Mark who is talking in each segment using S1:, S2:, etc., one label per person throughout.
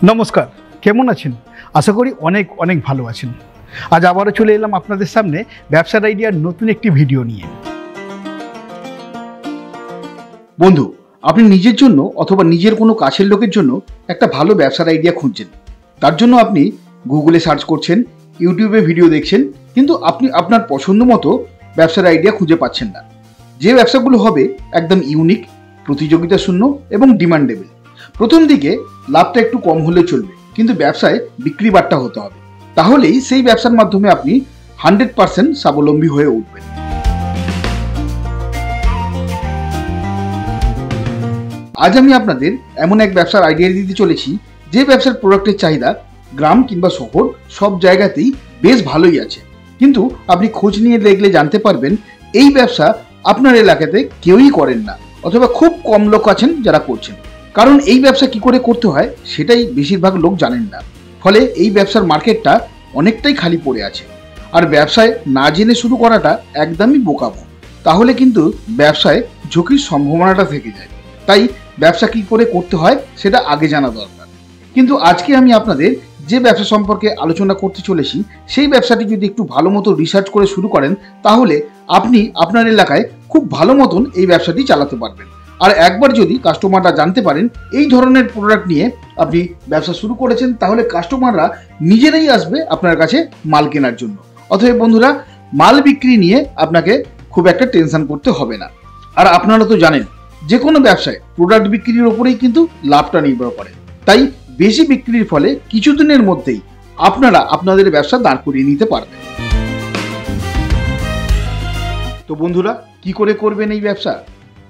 S1: নমস্কার, কেমন আছেন? আশা করি অনেক অনেক ভালো আছেন। আজ আবারও চলে এলাম আপনাদের সামনে ব্যবসার আইডিয়ার নতুন একটি ভিডিও নিয়ে।
S2: বন্ধু, আপনি নিজের জন্য অথবা নিজের কোনো কাছের লোকের জন্য একটা ভালো ব্যবসার আইডিয়া খুঁজছেন। তার জন্য আপনি গুগলে সার্চ করছেন, ইউটিউবে ভিডিও দেখছেন, কিন্তু আপনি আপনার পছন্দ মতো ব্যবসার আইডিয়া খুঁজে পাচ্ছেন না। যে ব্যবসাগুলো হবে একদম ইউনিক, প্রতিযোগিতা শূন্য এবং ডিমান্ডেবল। প্রথম দিকে লাভটা একটু কম হলে চলবে, কিন্তু ব্যবসায় বিক্রি বাট্টা হতে হবে। তাহলেই সেই ব্যবসার মাধ্যমে আপনি 100% স্বাবলম্বী হয়ে উঠবেন। আজ আমি আপনাদের এমন এক ব্যবসার আইডিয়া দিতে চলেছি, যে ব্যবসার প্রোডাক্টের চাহিদা গ্রাম কিংবা শহর সব জায়গাতেই বেশ ভালোই আছে। কিন্তু আপনি খোঁজ নিয়ে দেখলে জানতে পারবেন এই ব্যবসা আপনার এলাকাতে কেউই করেন না, অথবা খুব কম লোক আছেন যারা করছেন। কারণ এই ব্যবসা কি করে করতে হয় সেটাই বেশিরভাগ লোক জানেন না। ফলে এই ব্যবসার মার্কেটটা অনেকটাই খালি পড়ে আছে। আর ব্যবসায় না জেনে শুরু করাটা একদমই বোকামো। তাহলে কিন্তু ব্যবসায় ঝুঁকির সম্ভাবনাটা থেকে যায়। তাই ব্যবসা কি করে করতে হয় সেটা আগে জানা দরকার। কিন্তু আজকে আমি আপনাদের যে ব্যবসা সম্পর্কে আলোচনা করতে চলেছি, সেই ব্যবসাটি যদি একটু ভালো মতো রিসার্চ করে শুরু করেন, তাহলে আপনি আপনার এলাকায় খুব ভালো মতন এই ব্যবসাটি চালাতে পারবেন। আর একবার যদি কাস্টমাররা জানতে পারেন এই ধরনের প্রোডাক্ট নিয়ে আপনি ব্যবসা শুরু করেছেন, তাহলে কাস্টমাররা নিজেরাই আসবে আপনার কাছে মাল কেনার জন্য। অতএব বন্ধুরা, মাল বিক্রি নিয়ে আপনাকে খুব একটা টেনশন করতে হবে না। আর আপনারা তো জানেন, যে কোনো ব্যবসায় প্রোডাক্ট বিক্রির ওপরেই কিন্তু লাভটা নির্ভর করে। তাই বেশি বিক্রির ফলে কিছুদিনের মধ্যেই আপনারা আপনাদের ব্যবসা দাঁড় করিয়ে নিতে পারবেন। তো বন্ধুরা, কি করে করবেন এই ব্যবসা?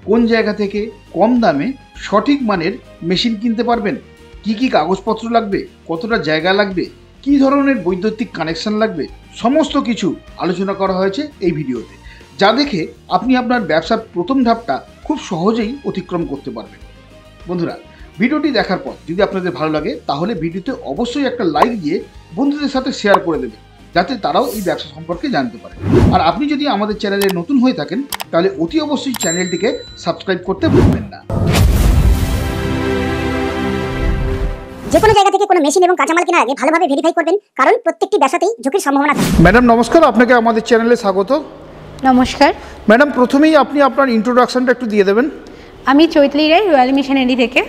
S2: কোন জায়গা থেকে কম দামে সঠিক মানের মেশিন কিনতে পারবেন? কি কি কাগজপত্র লাগবে? কতটা জায়গা লাগবে? কি ধরনের বৈদ্যুতিক কানেকশন লাগবে? সমস্ত কিছু আলোচনা করা হয়েছে এই ভিডিওতে, যা দেখে আপনি আপনার ব্যবসার প্রথম ধাপটা খুব সহজেই অতিক্রম করতে পারবেন। বন্ধুরা, ভিডিওটি দেখার পর যদি আপনাদের ভালো লাগে, তাহলে ভিডিওতে অবশ্যই একটা লাইক দিয়ে বন্ধুদের সাথে শেয়ার করে দেবেন, যাতে তারাও এই ব্যবসা সম্পর্কে জানতে পারে। আর আপনি যদি আমাদের চ্যানেলে নতুন হয়ে থাকেন, তাহলে অতি অবশ্যই চ্যানেলটিকে সাবস্ক্রাইব করতে ভুলবেন না।
S3: যে কোনো জায়গা থেকে কোনো মেশিন এবং কাঁচামাল কেনার আগে ভালোভাবে ভেরিফাই করবেন, কারণ প্রত্যেকটি ব্যবসাতেই ঝুঁকির সম্ভাবনা থাকে।
S1: ম্যাডাম নমস্কার, আপনাকে আমাদের চ্যানেলে স্বাগত।
S4: নমস্কার
S1: ম্যাডাম, প্রথমেই আপনি আপনার ইন্ট্রোডাকশনটা একটু দিয়ে দেবেন।
S4: আমি চৈতলি রায়, রয়্যাল মিশনারি থেকে।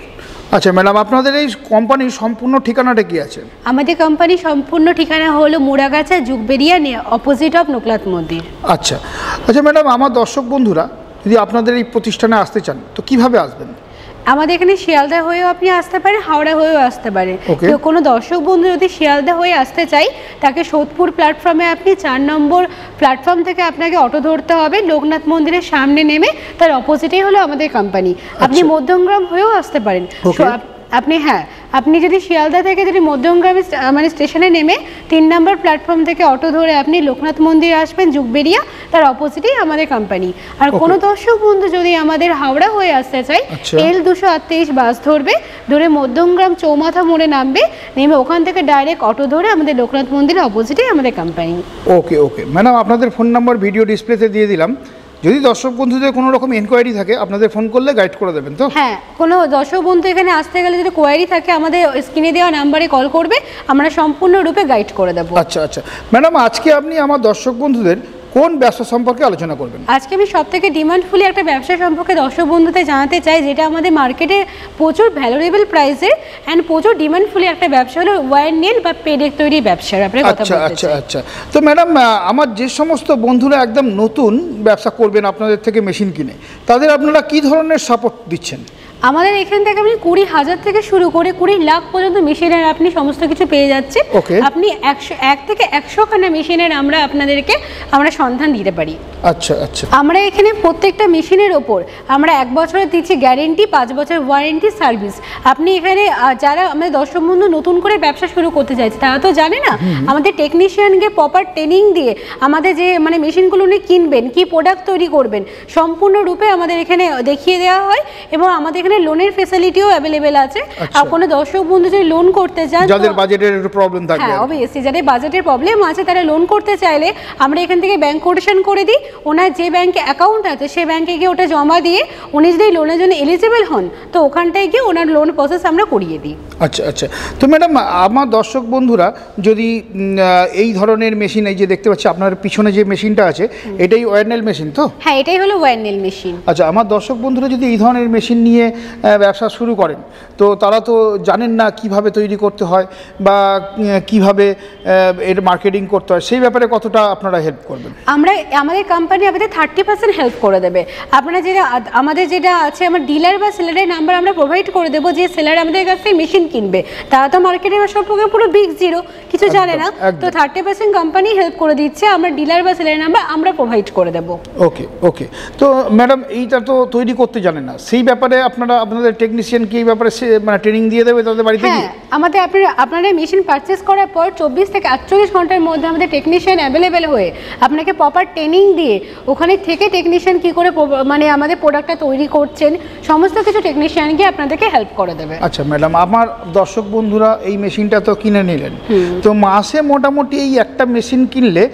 S1: আচ্ছা ম্যাডাম, আপনাদের এই কোম্পানির সম্পূর্ণ ঠিকানাটা কি আছে?
S4: আমাদের কোম্পানির সম্পূর্ণ ঠিকানা হলো মুড়াগাছা, জুগবেরিয়া, অপোজিট অফ নোকলাত মন্দির।
S1: আচ্ছা আচ্ছা ম্যাডাম, আমার দর্শক বন্ধুরা যদি আপনাদের এই প্রতিষ্ঠানে আসতে চান, তো কিভাবে আসবেন?
S4: আমাদের এখানে শিয়ালদা হয়েও আপনি আসতে পারেন, হাওড়া হয়েও আসতে পারেন। তো কোনো দর্শক বন্ধু যদি শিয়ালদা হয়ে আসতে চাই, তাকে সোদপুর প্ল্যাটফর্মে আপনি 4 নম্বর প্ল্যাটফর্ম থেকে আপনাকে অটো ধরতে হবে। লোকনাথ মন্দিরের সামনে নেমে তার অপোজিটেই হলো আমাদের কোম্পানি। আপনি মধ্যমগ্রাম হয়েও আসতে পারেন। আপনি যদি শিয়ালদা থেকে যদি মধ্যমগ্রামে মানে স্টেশনে নেমে 3 নম্বর প্ল্যাটফর্ম থেকে অটো ধরে আপনি লোকনাথ মন্দির আসবেন, জুগবেরিয়া, তার অপোজিটেই আমাদের কোম্পানি। আর কোনো দর্শক বন্ধু যদি আমাদের হাওড়া হয়ে আসতে চাই, L238 বাস ধরে মধ্যমগ্রাম চৌমাথা মোড়ে নামবে, নেমে ওখান থেকে ডাইরেক্ট অটো ধরে আমাদের লোকনাথ মন্দিরের অপোজিটেই আমাদের কোম্পানি।
S1: ওকে ওকে ম্যাডাম, আপনাদের ফোন নাম্বার ভিডিও ডিসপ্লেতে দিয়ে দিলাম। যদি দর্শক বন্ধুদের কোনো রকম এনকোয়ারি থাকে, আপনাদের ফোন করলে গাইড করে দেবেন তো?
S4: হ্যাঁ, কোনো দর্শক বন্ধু এখানে আসতে গেলে যদি কোয়ারি থাকে, আমাদের স্ক্রিনে দেওয়া নাম্বারে কল করবে, আমরা সম্পূর্ণরূপে গাইড করে দেবো।
S1: আচ্ছা আচ্ছা ম্যাডাম, আজকে আপনি আমার দর্শক বন্ধুদের কোন ব্যবসা সম্পর্কে আলোচনা করবেন?
S4: আজকে আমি সবথেকে ডিমান্ডফুলি একটা ব্যবসা সম্পর্কে দর্শক বন্ধুদের জানাতে চাই, যেটা আমাদের মার্কেটে প্রচুর ভ্যালুয়েবল প্রাইসের অ্যান্ড প্রচুর ডিমান্ডফুলি একটা ব্যবসা হলো ওয়্যার নেল বা পেডের তৈরি ব্যবসার ব্যাপারে কথা বলতে চাই।
S1: আচ্ছা আচ্ছা, তো ম্যাডাম, আমার যে সমস্ত বন্ধুরা একদম নতুন ব্যবসা করবেন আপনাদের থেকে মেশিন কিনে, তাদের আপনারা কি ধরনের সাপোর্ট দিচ্ছেন?
S4: আমাদের এখান থেকে আপনি 20,000 থেকে শুরু করে 20 লাখ পর্যন্ত মেশিনের আপনি সমস্ত কিছু পেয়ে যাচ্ছেন। আপনি 1 থেকে 100 খানা মেশিনের আমরা সন্ধান দিতে পারি।
S1: আচ্ছা আচ্ছা,
S4: আমরা এখানে প্রত্যেকটা মেশিনের ওপর আমরা 1 বছরের দিচ্ছি গ্যারেন্টি, 5 বছর ওয়ারেন্টি সার্ভিস। আপনি এখানে যারা আমাদের দর্শক বন্ধু নতুন করে ব্যবসা শুরু করতে চাইছে, তারা তো জানে না, আমাদের টেকনিশিয়ানকে প্রপার ট্রেনিং দিয়ে আমাদের যে মানে মেশিনগুলো উনি কিনবেন, কি প্রোডাক্ট তৈরি করবেন, সম্পূর্ণরূপে আমাদের এখানে দেখিয়ে দেওয়া হয়। এবং আমাদের এখানে এখানে লোনের ফেসিলিটিও অ্যাভেলেবেল আছে। আর কোনো দর্শক বন্ধু যদি লোন করতে চান,
S1: যাদের বাজেটের একটু প্রবলেম থাকে,
S4: হ্যাঁ অবভিয়াসলি যাদের বাজেটের প্রবলেম আছে তারা লোন করতে চাইলে আমরা এখান থেকে ব্যাংক কোটেশন করে দিই। ওনার যে ব্যাংকে অ্যাকাউন্ট আছে সেই ব্যাংকে গিয়ে ওটা জমা দিয়ে উনি যদি লোনের জন্য এলিজিবল হন তো ওখানটায় গিয়ে ওনার লোন প্রসেস আমরা করিয়ে দিই।
S1: আচ্ছা আচ্ছা। তো ম্যাডাম, আমার দর্শক বন্ধুরা যদি এই ধরনের মেশিন, এই যে দেখতে পাচ্ছি আপনার পিছনে যে মেশিনটা আছে, এটাই ওয়ারনেল মেশিন তো?
S4: হ্যাঁ, এটাই হলো ওয়ারনেল মেশিন।
S1: আচ্ছা, আমার দর্শক বন্ধুরা যদি এই ধরনের মেশিন নিয়ে ব্যবসা শুরু করেন, তো তারা তো জানেন না কিভাবে তৈরি করতে হয় বা কিভাবে এর মার্কেটিং করতে হয়, সেই ব্যাপারে কতটা আপনারা হেল্প করবেন?
S4: আমাদের কোম্পানি আমাদের 30% হেল্প করে দেবে। আপনারা আমাদের যেটা আছে, আমার ডিলার বা সেলারের নাম্বার আমরা প্রোভাইড করে দেবো। যে সেলার আমাদের কাছ থেকে মেশিন কিনবে তারা তো মার্কেটে সম্পর্কে পুরো বিগ জিরো, কিছু জানে না, তো 30% কোম্পানি হেল্প করে দিচ্ছে। আমরা ডিলার বা সেলারের নাম্বার আমরা প্রোভাইড করে দেবো।
S1: ওকে ওকে। তো ম্যাডাম, এইটা তো তৈরি করতে জানেন না, সেই ব্যাপারে আপনাদের টেকনিশিয়ান কি এই ব্যাপারে মানে ট্রেনিং দিয়ে দেবে তাদের বাড়িতে?
S4: হ্যাঁ, আমাদের আপনারা মেশিন পারচেস করার পর 24 থেকে 48 ঘন্টার মধ্যে আমাদের টেকনিশিয়ান অ্যাভেলেবেল হয়ে আপনাকে প্রপার ট্রেনিং দিয়ে ওখানে থেকে টেকনিশিয়ান কি করে মানে আমাদের প্রোডাক্টটা তৈরি করছেন সমস্ত কিছু টেকনিশিয়ান গিয়ে আপনাদেরকে হেল্প করে দেবে।
S1: আচ্ছা ম্যাডাম, আমার দর্শক বন্ধুরা এই মেশিনটা তো কিনে নিলেন, তো মাসে মোটামুটি এই একটা মেশিন কিনলে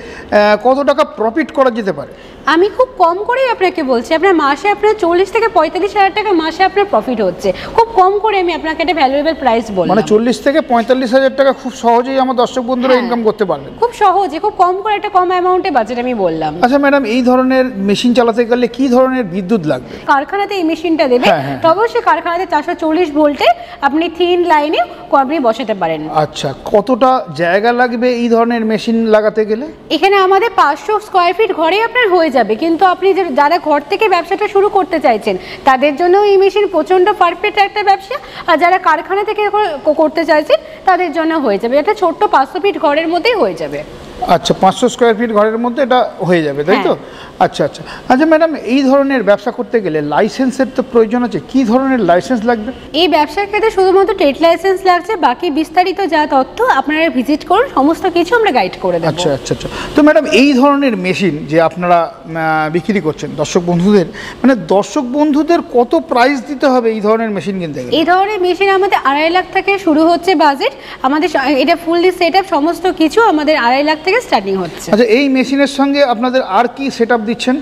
S1: কত টাকা প্রফিট করা যেতে পারে?
S4: আমি খুব কম করেই আপনাকে বলছি, আপনার মাসে আপনার 40 থেকে 45 হাজার টাকা মাসে আপনার প্রফিট হচ্ছে। খুব কম করে আমি আপনাকে একটা ভ্যালুয়েবল প্রাইস বললাম।
S1: মানে 40 থেকে 45 হাজার টাকা খুব সহজেই আমার দর্শক বন্ধুরা ইনকাম করতে পারবেন?
S4: খুব সহজে, খুব কম করে একটা কম অ্যামাউন্টে বাজেট আমি বললাম।
S1: আচ্ছা ম্যাডাম, এই ধরনের মেশিন চালাতে গেলে কি ধরনের বিদ্যুৎ লাগবে?
S4: কারখানাতে এই মেশিনটা দেবে, তো অবশ্যই কারখানাতে 440 ভোল্টে আপনি 3 লাইনে আপনি বসাতে পারেন।
S1: আচ্ছা, কতটা জায়গা লাগবে এই ধরনের মেশিন লাগাতে গেলে?
S4: এখানে আমাদের 500 স্কোয়ার ফিট ঘরে আপনার হয়ে যাবে, কিন্তু আপনি যারা ঘর থেকে ব্যবসাটা শুরু করতে চাইছেন তাদের জন্য এই মেশিন প্রচণ্ড পারফেক্ট একটা ব্যবসা, আর যারা কারখানা থেকে করতে চাইছেন তাদের জন্য হয়ে যাবে। এটা ছোট্ট 500 ফিট ঘরের মধ্যেই হয়ে যাবে।
S1: আচ্ছা, 500 স্কোয়ার ফিট ঘরের মধ্যে এটা হয়ে যাবে, তাই তো? আচ্ছা আচ্ছা। আচ্ছা ম্যাডাম, এই ধরনের ব্যবসা করতে গেলে লাইসেন্সের তো প্রয়োজন আছে, কি ধরনের লাইসেন্স লাগবে?
S4: এই ব্যবসার ক্ষেত্রে শুধুমাত্র ট্রেড লাইসেন্স লাগছে, বাকি বিস্তারিত যা তথ্য আপনারা ভিজিট করুন, সমস্ত কিছু আমরা গাইড করে দেব।
S1: আচ্ছা আচ্ছা আচ্ছা। তো ম্যাডাম, এই ধরনের মেশিন যে আপনারা বিক্রি করছেন দর্শক বন্ধুদের, মানে দর্শক বন্ধুদের কত প্রাইস দিতে হবে এই ধরনের মেশিন কিনতে গেলে?
S4: এই ধরনের মেশিন আমাদের 2.5 লাখ থেকে শুরু হচ্ছে বাজেট। আমাদের এটা ফুললি সেট আপ, সমস্ত কিছু আমাদের 2.5 লাখ থেকে স্টার্টিং হচ্ছে।
S1: আচ্ছা, এই মেশিনের সঙ্গে আপনাদের আর কি সেট আপ দিচ্ছেন?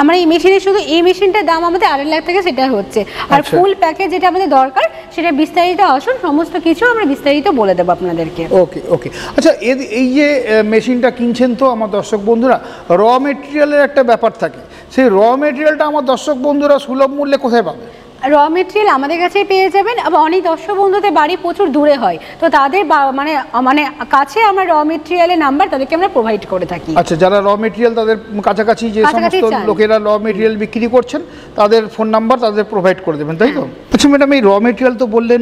S4: আমরা এই মেশিনের শুধু এই মেশিনটার দাম আমাদের 2.5 লাখ থেকে সেটা হচ্ছে, আর ফুল প্যাকেজ যেটা আমাদের দরকার সেটা বিস্তারিত আসুন, সমস্ত কিছু আমরা বিস্তারিত বলে দেবো আপনাদেরকে।
S1: ওকে ওকে। আচ্ছা, এই যে মেশিনটা কিনছেন, তো আমার দর্শক বন্ধুরা র মেটেরিয়ালের একটা ব্যাপার থাকে, সেই র মেটেরিয়ালটা আমার দর্শক বন্ধুরা সুলভ মূল্যে কোথায় পাবে?
S4: র মেটেরিয়াল আমাদের কাছে পেয়ে যাবেন। আবার অনেক দর্শক বন্ধুদের বাড়ি প্রচুর দূরে হয়, তো তাদের মানে কাছে আমরা র মেটেরিয়ালের নাম্বার তাদেরকে আমরা প্রোভাইড করে থাকি।
S1: আচ্ছা, যারা র মেটেরিয়াল তাদের কাছাকাছি যে সমস্ত লোকেরা র মেটেরিয়াল বিক্রি করছেন তাদের ফোন নাম্বার তাদের প্রোভাইড করে দেবেন, তাই তো? আচ্ছা ম্যাডাম, এই র মেটেরিয়াল তো বললেন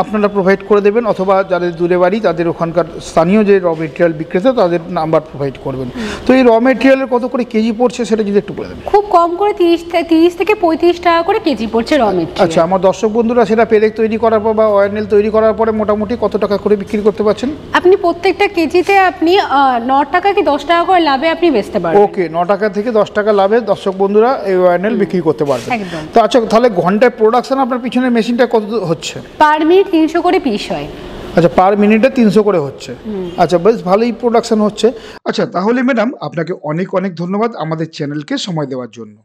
S1: আপনারা প্রোভাইড করে দেবেন, অথবা যাদের দূরে বাড়ি তাদের ওখানকার স্থানীয় যে র মেটেরিয়াল বিক্রেতা তাদের নাম্বার প্রোভাইড করবেন। তো এই র মেটেরিয়ালের কত করে কেজি পড়ছে সেটা যদি একটু বলে দেবেন।
S4: খুব কম করে 30 থেকে 35 টাকা করে কেজি পড়ছে র মেটেরিয়াল।
S1: আচ্ছা, আমার দর্শক বন্ধুরা সেটা পেরেক তৈরি করার পর বা ওয়ারনেল তৈরি করার পরে মোটামুটি কত টাকা করে বিক্রি করতে পারছেন?
S4: আপনি প্রত্যেকটা কেজিতে আপনি 9 টাকা কি 10 টাকা করে লাভে আপনি বেচতে পারবেন।
S1: ওকে, 9 টাকা থেকে 10 টাকা লাভে দর্শক বন্ধুরা এই ওয়ারনেল বিক্রি করতে পারবেন। তো আচ্ছা, তাহলে ঘন্টায় প্রোডাকশন আপনার পিছনের মেশিনটা কত হচ্ছে?
S4: পার মিনিট 300 করে পিস হয়।
S1: আচ্ছা, পার মিনিটে 300 করে হচ্ছে। আচ্ছা, বেশ ভালোই প্রোডাকশন হচ্ছে। আচ্ছা, তাহলে ম্যাডাম আপনাকে অনেক অনেক ধন্যবাদ আমাদের চ্যানেলকে সময় দেওয়ার জন্য।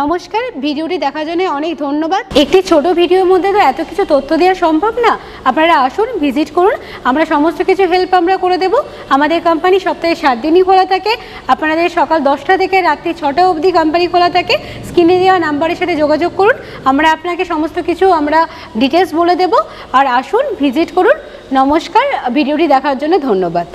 S4: নমস্কার, ভিডিওটি দেখার জন্য অনেক ধন্যবাদ। একটি ছোট ভিডিওর মধ্যে তো এত কিছু তথ্য দেওয়া সম্ভব না, আপনারা আসুন, ভিজিট করুন, আমরা সমস্ত কিছু হেল্প আমরা করে দেব। আমাদের কোম্পানি সপ্তাহে 7 দিনই খোলা থাকে, আপনাদের সকাল 10টা থেকে রাত্রি 6টা অবধি কোম্পানি খোলা থাকে। স্ক্রিনে দেওয়া নাম্বারের সাথে যোগাযোগ করুন, আমরা আপনাকে সমস্ত কিছু আমরা ডিটেলস বলে দেব। আর আসুন, ভিজিট করুন। নমস্কার, ভিডিওটি দেখার জন্য ধন্যবাদ।